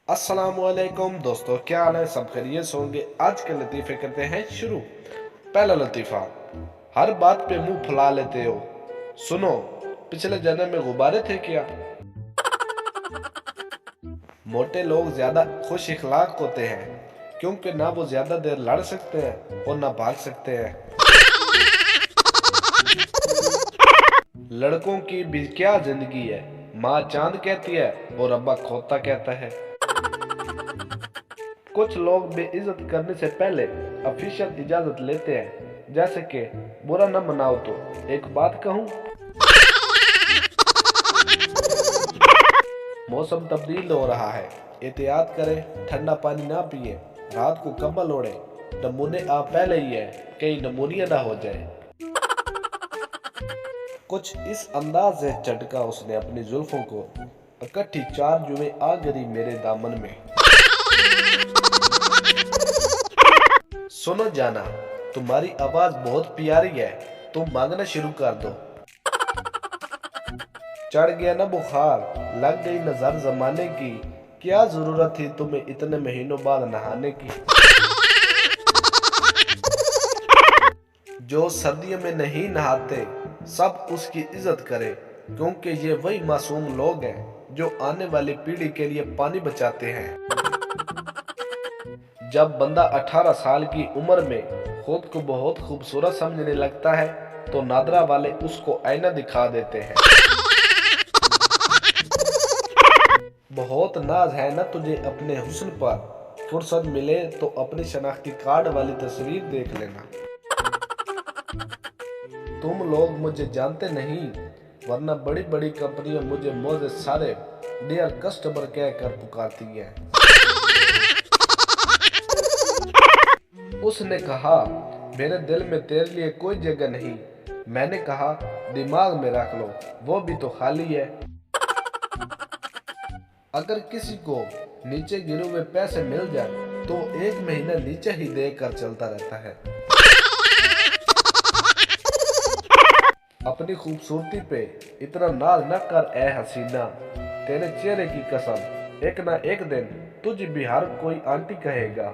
अस्सलामुअलैकुम दोस्तों, क्या हाल है? सब खैरियत होंगे। आज के लतीफ़े करते हैं शुरू। पहला लतीफ़ा, हर बात पे मुंह फुला लेते हो। सुनो, पिछले जन्म में गुब्बारे थे क्या? मोटे लोग ज्यादा खुश इखलाक होते हैं क्योंकि ना वो ज्यादा देर लड़ सकते हैं और ना भाग सकते हैं। लड़कों की भी क्या जिंदगी है, माँ चांद कहती है और अब्बा खोता कहता है। कुछ लोग बेइज्जत करने से पहले ऑफिशियल इजाजत लेते हैं, जैसे कि बुरा न मनाओ तो एक बात कहूं। मौसम तब्दील हो रहा है, एहतियात करें, ठंडा पानी ना पिए, रात को कंबल ओढ़े। नमूने आप पहले ही है, कहीं नमूनिया ना हो जाए। कुछ इस अंदाज से झटका उसने अपनी जुल्फों को, इकट्ठी 4 जुएं आ गिरी मेरे दामन में। सुनो जाना, तुम्हारी आवाज बहुत प्यारी है, तुम मांगना शुरू कर दो। चढ़ गया ना बुखार, लग गई नजर जमाने की, क्या जरूरत थी तुम्हें इतने महीनों बाद नहाने की। जो सर्दियों में नहीं नहाते सब उसकी इज्जत करे, क्योंकि ये वही मासूम लोग हैं जो आने वाली पीढ़ी के लिए पानी बचाते हैं। जब बंदा 18 साल की उम्र में खुद को बहुत खूबसूरत समझने लगता है तो नादरा वाले उसको आईना दिखा देते हैं। बहुत नाज है ना तुझे अपने हुस्न पर, फुर्सत मिले तो अपनी शनाख्ती कार्ड वाली तस्वीर देख लेना। तुम लोग मुझे जानते नहीं, वरना बड़ी बड़ी कंपनियां मुझे मोजे सारे डियर कस्टमर कहकर पुकारती हैं। उसने कहा, मेरे दिल में तेरे लिए कोई जगह नहीं। मैंने कहा, दिमाग में रख लो, वो भी तो खाली है। अगर किसी को नीचे गिरे हुए पैसे मिल जाए तो 1 महीना नीचे ही देकर चलता रहता है। अपनी खूबसूरती पे इतना नाज न कर ए हसीना, तेरे चेहरे की कसम, एक ना एक दिन तुझे भी हर कोई आंटी कहेगा।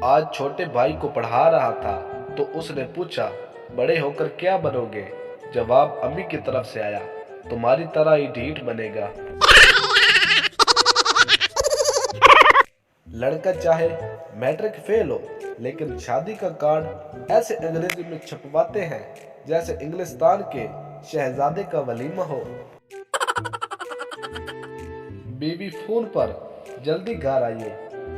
आज छोटे भाई को पढ़ा रहा था तो उसने पूछा, बड़े होकर क्या बनोगे? जवाब अम्मी की तरफ से आया, तुम्हारी तरह ही ढीठ बनेगा। लड़का चाहे मैट्रिक फेल हो, लेकिन शादी का कार्ड ऐसे अंग्रेजी में छपवाते हैं जैसे इंग्लिस्तान के शहजादे का वलीमा हो। बीवी फोन पर, जल्दी घर आइए,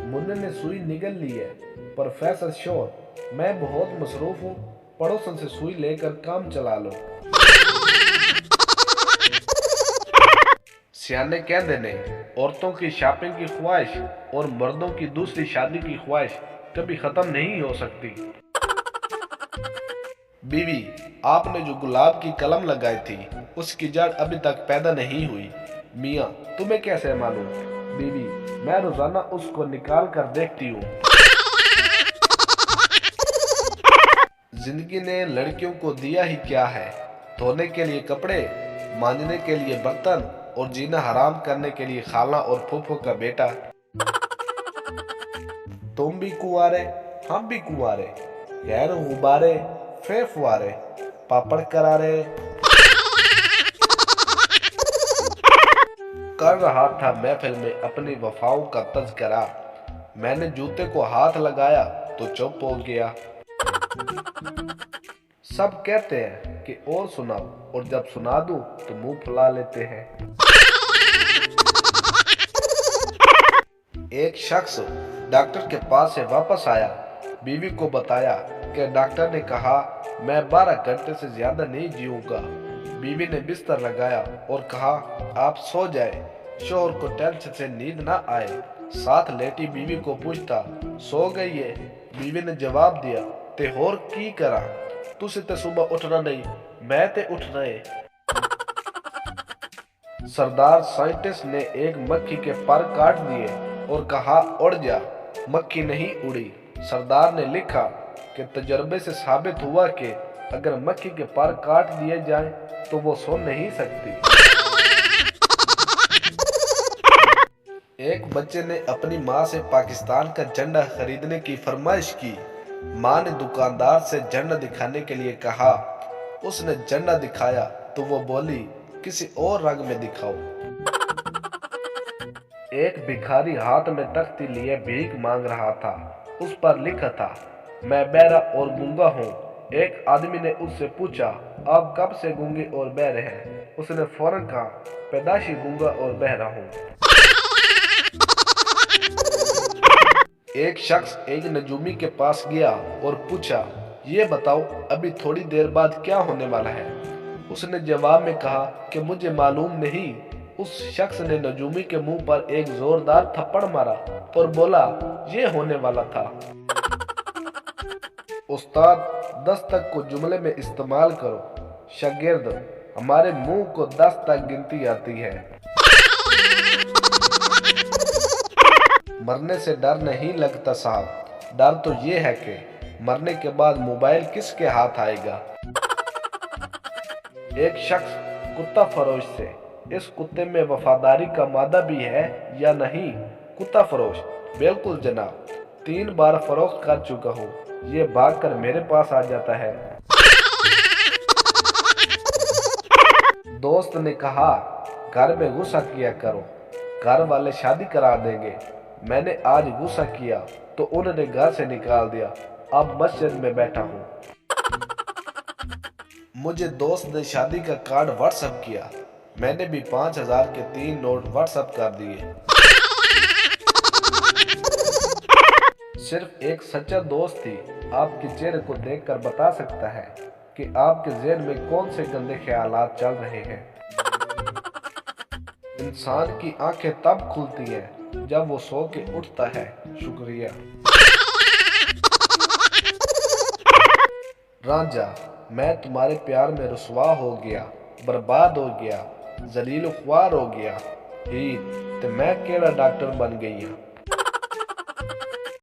मुन्ने ने सुई निगल ली है। प्रोफेसर श्योर, मैं बहुत मसरूफ हूँ, पड़ोसन से सुई लेकर काम चला लो। सियाने कहते ने, औरतों की शॉपिंग की ख्वाहिश और मर्दों की दूसरी शादी की ख्वाहिश कभी खत्म नहीं हो सकती। बीवी, आपने जो गुलाब की कलम लगाई थी उसकी जड़ अभी तक पैदा नहीं हुई। मियाँ, तुम्हें कैसे मालूम? बीवी, मैं रोजाना उसको निकाल कर देखती हूँ। जिंदगी ने लड़कियों को दिया ही क्या है, धोने के लिए कपड़े, मांजने के लिए बर्तन और जीना हराम करने के लिए खाला और फूफो का बेटा। तुम भी कुंवारे, हम भी कुंवारे, गैर गुब्बारे, फुआरे, पापड़ करारे। कर रहा था महफिल में अपनी वफाओं का तज़किरा, मैंने जूते को हाथ लगाया तो चुप हो गया। सब कहते हैं कि और सुनाओ, और जब सुना दूं तो मुंह फुला लेते हैं। एक शख्स डॉक्टर के पास से वापस आया, बीवी को बताया कि डॉक्टर ने कहा मैं 12 घंटे से ज्यादा नहीं जीऊंगा। बीवी ने बिस्तर लगाया और कहा, आप सो जाए, शोहर को टेंशन से नींद ना आए। साथ लेटी बीवी को पूछता, सो गई है? बीवी ने जवाब दिया, ते होर की करा, तुसी ते सुबह उठना नहीं, मैं ते उठना है। सरदार साइंटिस्ट ने एक मक्खी के पर काट दिए और कहा, उड़ जा। मक्खी नहीं उड़ी। सरदार ने लिखा कि तजर्बे से साबित हुआ कि अगर मक्खी के पर काट दिए जाएं तो वो सो नहीं सकती। एक बच्चे ने अपनी माँ से पाकिस्तान का झंडा खरीदने की फरमाइश की। माँ ने दुकानदार से झंडा दिखाने के लिए कहा। उसने झंडा दिखाया तो वो बोली, किसी और रंग में दिखाओ। एक भिखारी हाथ में तख्ती लिए भीख मांग रहा था। उस पर लिखा था, मैं बहरा और गूंगा हूँ। एक आदमी ने उससे पूछा, आप कब से गूंगे और बहरे हैं? उसने फौरन कहा, पैदाशी गूंगा और बहरा हूँ। एक शख्स एक नजूमी के पास गया और पूछा, ये बताओ अभी थोड़ी देर बाद क्या होने वाला है? उसने जवाब में कहा कि मुझे मालूम नहीं। उस शख्स ने नजूमी के मुंह पर एक जोरदार थप्पड़ मारा और बोला, ये होने वाला था। उस्ताद, 10 तक को जुमले में इस्तेमाल करो। शागिर्द, हमारे मुंह को 10 तक गिनती आती है। मरने से डर नहीं लगता साहब, डर तो ये है कि मरने के बाद मोबाइल किसके हाथ आएगा। एक शख्स कुत्ता फरोश से, इस कुत्ते में वफादारी का मादा भी है या नहीं? कुत्ता फरोश, बिल्कुल जनाब, 3 बार फरोख्त कर चुका हूँ, ये भागकर मेरे पास आ जाता है। दोस्त ने कहा, घर में गुस्सा किया करो, घर वाले शादी करा देंगे। मैंने आज गुस्सा किया तो उन्होंने घर से निकाल दिया, अब मस्जिद में बैठा हूँ। मुझे दोस्त ने शादी का कार्ड व्हाट्सएप किया, मैंने भी 5000 के 3 नोट व्हाट्सएप कर दिए। सिर्फ एक सच्चा दोस्त ही आपके चेहरे को देखकर बता सकता है कि आपके ज़हन में कौन से गंदे ख्यालात चल रहे हैं। इंसान की आंखें तब खुलती हैं जब वो सो के उठता है। शुक्रिया। रांझा, मैं तुम्हारे प्यार में रुसवा हो गया, बर्बाद हो गया, जलील ख्वार हो गया। हीर, ते मैं केड़ा डॉक्टर बन गई हूँ।